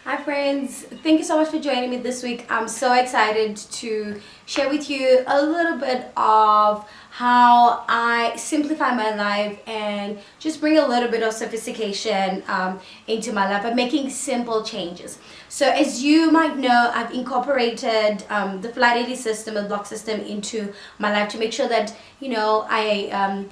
Hi friends, thank you so much for joining me this week. I'm so excited to share with you a little bit of how I simplify my life and just bring a little bit of sophistication into my life by making simple changes. So as you might know, I've incorporated the flat system and block system into my life to make sure that, you know, I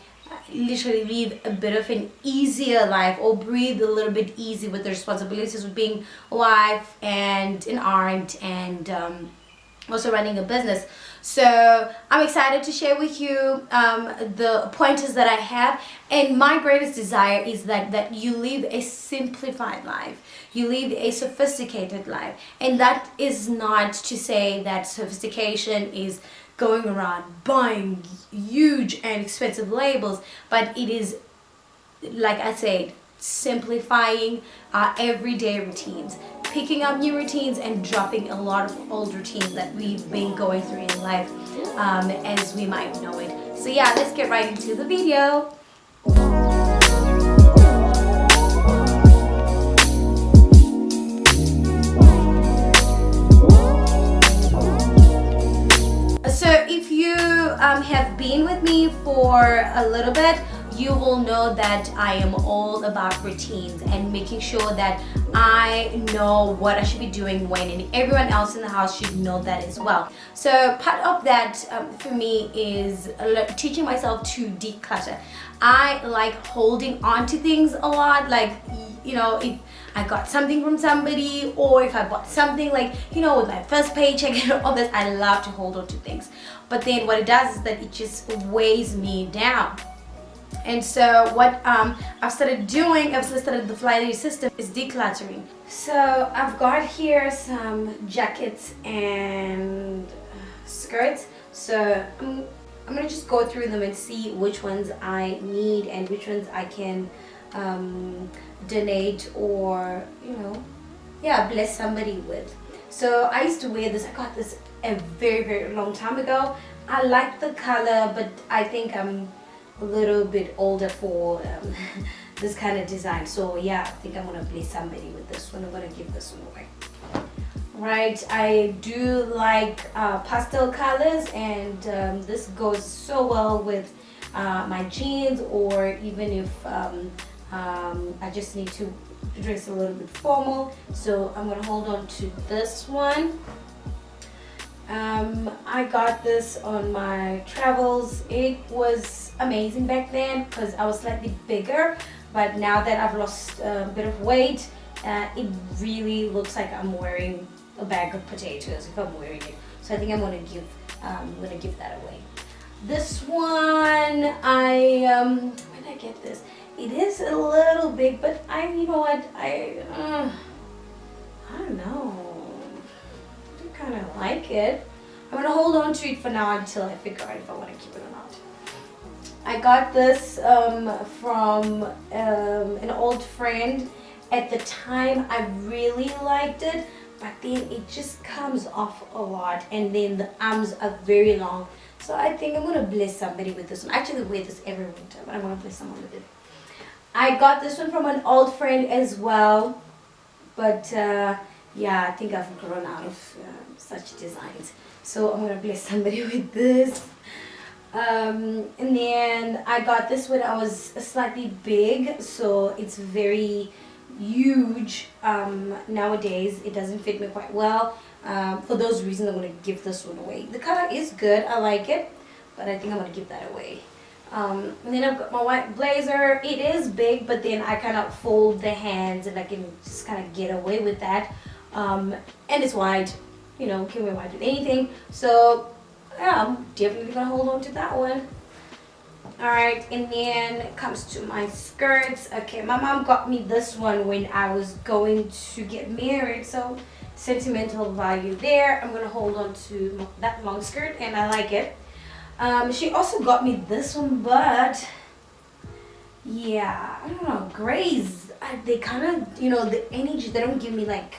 literally live a bit of an easier life, or breathe a little bit easy with the responsibilities of being a wife and an aunt and also running a business. So I'm excited to share with you the pointers that I have, and my greatest desire is that you live a simplified life, you live a sophisticated life. And that is not to say that sophistication is going around buying huge and expensive labels, but it is, like I said, simplifying our everyday routines, picking up new routines and dropping a lot of old routines that we've been going through in life as we might know it. So yeah, let's get right into the video. So if you have been with me for a little bit, you will know that I am all about routines and making sure that I know what I should be doing when, and everyone else in the house should know that as well. So part of that for me is teaching myself to declutter. I like holding on to things a lot, like, you know, if I got something from somebody, or if I bought something, like, you know, with my first paycheck and all this, I love to hold on to things. But then what it does is that it just weighs me down. And so what I've started doing, I've started the flat system, is decluttering. So I've got here some jackets and skirts. So I'm gonna just go through them and see which ones I need and which ones I can donate, or, you know, yeah, bless somebody with. So I used to wear this. I got this a very long time ago. I like the color, but I think I'm a little bit older for this kind of design. So yeah, I think I'm gonna bless somebody with this one. I'm gonna give this one away. Right, I do like pastel colors, and this goes so well with my jeans, or even if I just need to dress a little bit formal. So I'm gonna hold on to this one. I got this on my travels. It was amazing back then because I was slightly bigger, but now that I've lost a bit of weight, it really looks like I'm wearing a bag of potatoes if I'm wearing it. So I think I'm gonna give that away. This one, where did I get this? It is a little big, but you know what, I don't know. I kind of like it. I'm gonna hold on to it for now until I figure out if I want to keep it or not. I got this from an old friend. At the time, I really liked it, but then it just comes off a lot, and then the arms are very long. So I think I'm gonna bless somebody with this one. I actually wear this every winter, but I'm gonna bless someone with it. I got this one from an old friend as well, but yeah, I think I've grown out of such designs. So I'm gonna bless somebody with this. And then I got this when I was slightly big, so it's very huge. Nowadays it doesn't fit me quite well. For those reasons, I'm gonna give this one away. The color is good, I like it, but I think I'm gonna give that away. And then I've got my white blazer. It is big, but then I kind of fold the hands and I can just kind of get away with that. And it's white, you know, can wear white with anything. So yeah, I'm definitely gonna hold on to that one. Alright, and then it comes to my skirts. Okay, my mom got me this one when I was going to get married, so sentimental value there. I'm gonna hold on to that long skirt, and I like it. She also got me this one, but yeah, I don't know, grays, they kind of, you know, the energy, they don't give me like,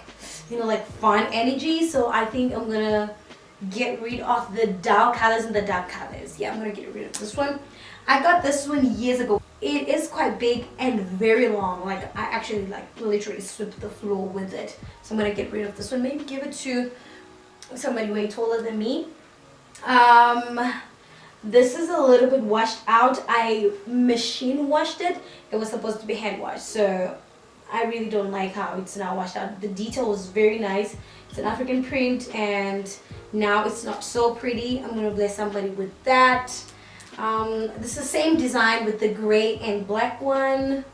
you know, like fun energy. So I think I'm gonna get rid of the dark colors and the dark colors. Yeah, I'm gonna get rid of this one. I got this one years ago. it is quite big and very long. Like I actually like literally swept the floor with it. So I'm gonna get rid of this one, maybe give it to somebody way taller than me. This is a little bit washed out. I machine washed it. It was supposed to be hand washed, so I really don't like how it's now washed out. The detail was very nice. It's an African print, and now it's not so pretty. I'm gonna bless somebody with that. This is the same design with the gray and black one.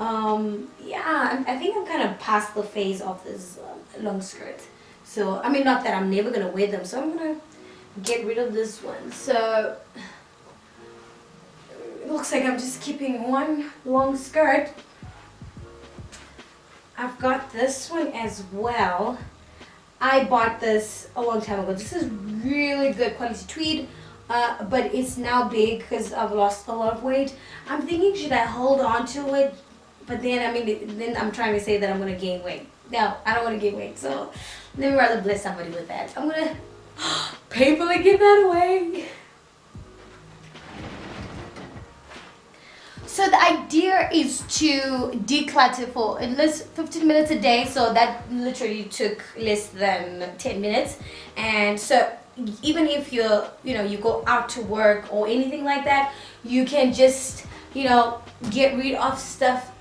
Yeah, I think I'm kind of past the phase of this long skirt. So I mean, not that I'm never gonna wear them, so I'm gonna get rid of this one. So it looks like I'm just keeping one long skirt. I've got this one as well. I bought this a long time ago. This is really good quality tweed, but it's now big because I've lost a lot of weight. I'm thinking, should I hold on to it? But then then I'm trying to say that I'm gonna gain weight. No, I don't want to gain weight, so let me rather bless somebody with that. I'm gonna painfully give that away. So the idea is to declutter for at least 15 minutes a day. So that literally took less than 10 minutes. And so even if you go out to work or anything like that, you can just, get rid of stuff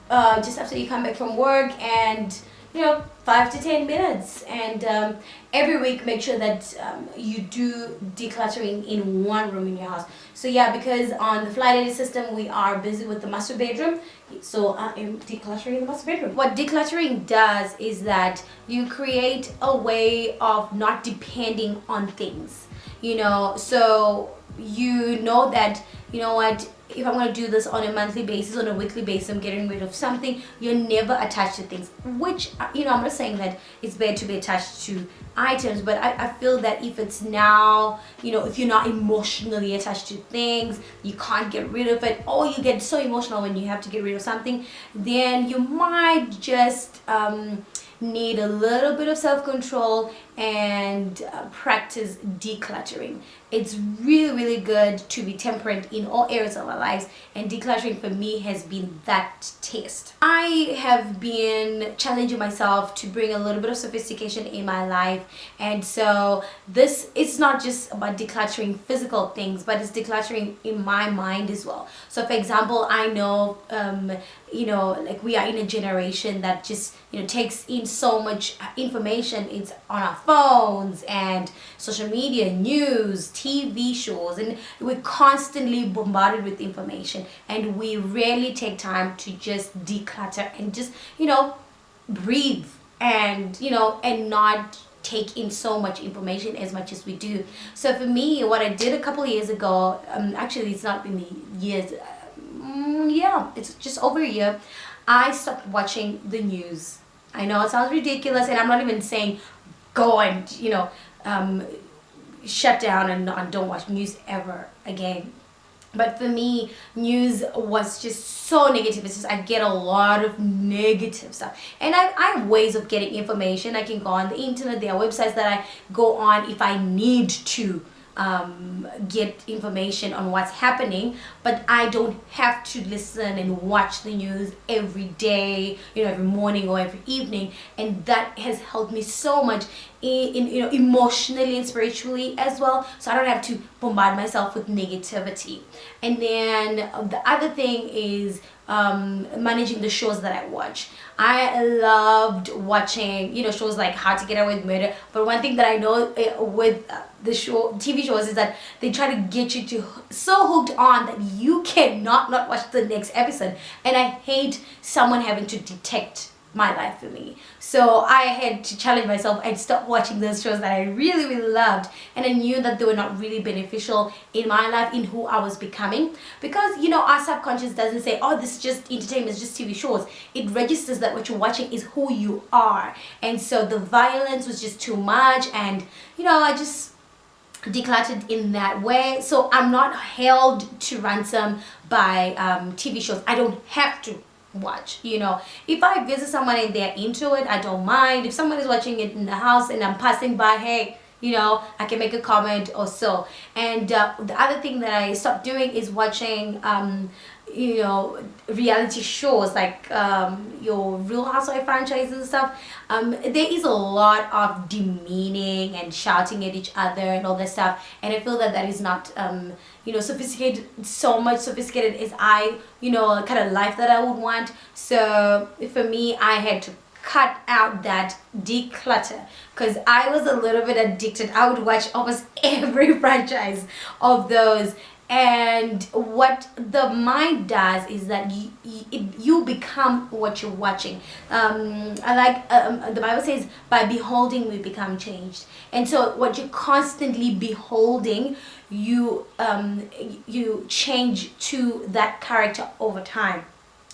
just after you come back from work, and 5 to 10 minutes. And every week make sure that you do decluttering in one room in your house. So yeah, because on the fly lady system we are busy with the master bedroom, so I am decluttering the master bedroom. What decluttering does is that you create a way of not depending on things, so you know that, what, if I'm going to do this on a monthly basis, on a weekly basis, I'm getting rid of something. You're never attached to things, which, I'm not saying that it's bad to be attached to items, but I feel that if it's now, if you're not emotionally attached to things, you can't get rid of it, or you get so emotional when you have to get rid of something, then you might just need a little bit of self-control and practice decluttering. It's really, really good to be temperate in all areas of our lives, and decluttering for me has been that test. I have been challenging myself to bring a little bit of sophistication in my life, and so this is not just about decluttering physical things, but it's decluttering in my mind as well. So for example, I know like we are in a generation that just takes in so much information. It's on our phones and social media, news, TV shows, and we're constantly bombarded with information, and we rarely take time to just declutter and just breathe and and not take in so much information as much as we do. So for me, what I did a couple of years ago, actually it's not been years, yeah, it's just over a year, I stopped watching the news. I know it sounds ridiculous, and I'm not even saying go and shut down and don't watch news ever again. But for me, news was just so negative. It's just I get a lot of negative stuff, and I have ways of getting information. I can go on the internet. There are websites that I go on if I need to get information on what's happening, but I don't have to listen and watch the news every day, every morning or every evening. And that has helped me so much in emotionally and spiritually as well, so I don't have to bombard myself with negativity. And then the other thing is managing the shows that I watch. I loved watching shows like How to Get Away with Murder, but one thing that I know with the TV shows is that they try to get you to so hooked on that you cannot not watch the next episode, and I hate someone having to detect my life for me. So I had to challenge myself and stop watching those shows that I really, really loved, and I knew that they were not really beneficial in my life, in who I was becoming, because our subconscious doesn't say, oh, this is just entertainment, it's just TV shows. It registers that what you're watching is who you are. And so the violence was just too much, and I just decluttered in that way. So I'm not held to ransom by TV shows. I don't have to watch. If I visit someone and they're into it, I don't mind. If someone is watching it in the house and I'm passing by, hey, I can make a comment or so. And the other thing that I stopped doing is watching you know, reality shows like your Real Housewife franchise and stuff, there is a lot of demeaning and shouting at each other and all that stuff, and I feel that that is not you know, sophisticated, so much sophisticated as I, you know, kind of life that I would want. So for me, I had to cut out that declutter because I was a little bit addicted. I would watch almost every franchise of those, and what the mind does is that you become what you're watching. I like the Bible says by beholding we become changed, and so what you're constantly beholding, you you change to that character over time.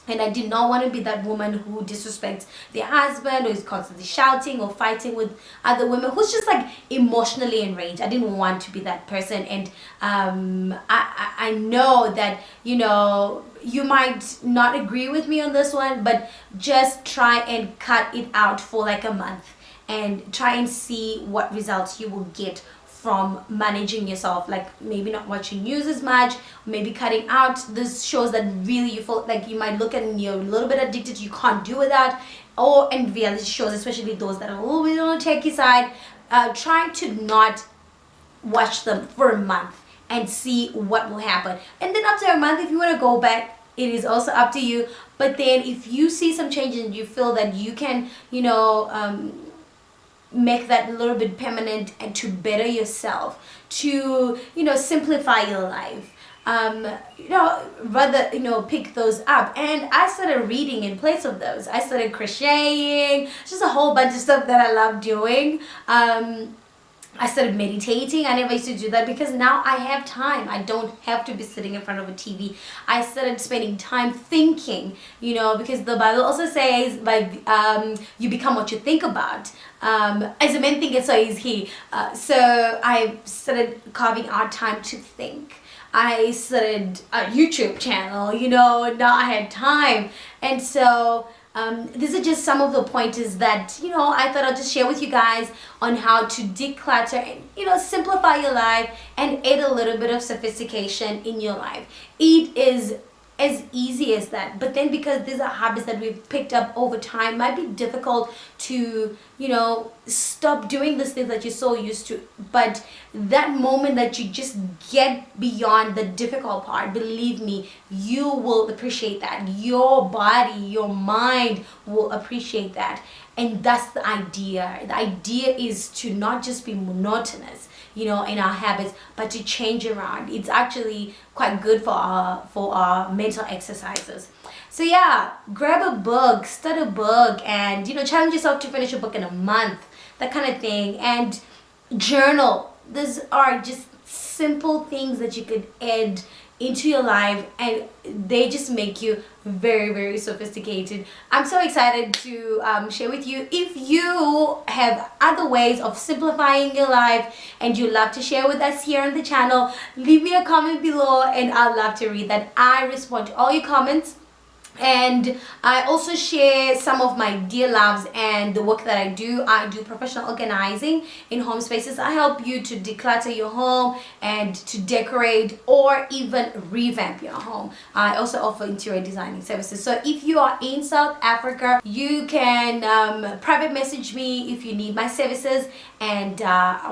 And I did not want to be that woman who disrespects their husband, or is constantly shouting or fighting with other women, who's just like emotionally enraged. I didn't want to be that person. And I know that, you know, you might not agree with me on this one, but just try and cut it out for like a month and try and see what results you will get from managing yourself, like maybe not watching news as much, maybe cutting out those shows that really you feel like you might look at and you're a little bit addicted, you can't do without, or and reality shows, especially those that are a little bit on the techie side, trying to not watch them for a month and see what will happen. And then after a month, if you want to go back, it is also up to you. But then if you see some changes and you feel that you can, you know, make that a little bit permanent and to better yourself, to, you know, simplify your life, you know, rather, you know, pick those up. And I started reading in place of those. I started crocheting, just a whole bunch of stuff that I love doing. I started meditating. I never used to do that because now I have time. I don't have to be sitting in front of a TV. I started spending time thinking, you know, because the Bible also says by you become what you think about. As a man thinketh, so is he. So I started carving out time to think. I started a YouTube channel, you know, now I had time. And so these are just some of the pointers that, you know, I thought I'd just share with you guys on how to declutter and, you know, simplify your life and add a little bit of sophistication in your life. It is as easy as that, but then because these are habits that we've picked up over time, might be difficult to, you know, stop doing this thing that you're so used to. But that moment that you just get beyond the difficult part, believe me, you will appreciate that. Your body, your mind will appreciate that. And that's the idea. The idea is to not just be monotonous, you know, in our habits, but to change around. It's actually quite good for our mental exercises. So yeah, grab a book, start a book, and, you know, challenge yourself to finish a book in a month, that kind of thing. And journal. These are just simple things that you could add into your life, and they just make you very, very sophisticated. I'm so excited to share with you. If you have other ways of simplifying your life and you love to share with us here on the channel, leave me a comment below and I'd love to read that. I respond to all your comments. And I also share some of my dear loves and the work that I do. I do professional organizing in home spaces. I help you to declutter your home and to decorate or even revamp your home. I also offer interior designing services. So if you are in South Africa, you can private message me if you need my services, and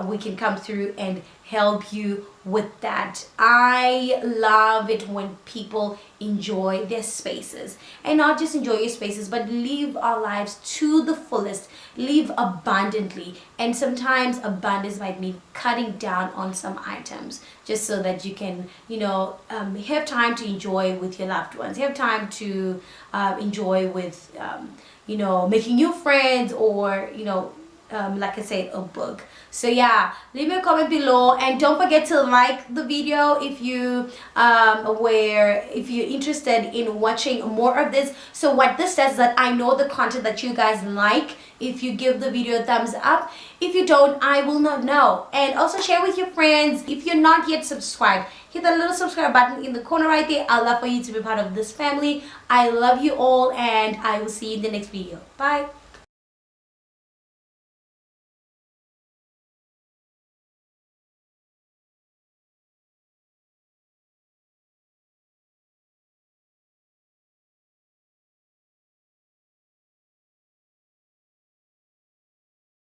we can come through and help you with that. I love it when people enjoy their spaces, and not just enjoy your spaces, but live our lives to the fullest, live abundantly. And sometimes abundance might mean cutting down on some items just so that you can, you know, have time to enjoy with your loved ones, have time to enjoy with you know, making new friends, or, you know, like I said, a book. So yeah, leave me a comment below, and don't forget to like the video if you if you're interested in watching more of this. So what this says is that I know the content that you guys like if you give the video a thumbs up. If you don't, I will not know. And also share with your friends. If you're not yet subscribed, hit that little subscribe button in the corner right there. I'd love for you to be part of this family. I love you all, and I will see you in the next video. Bye.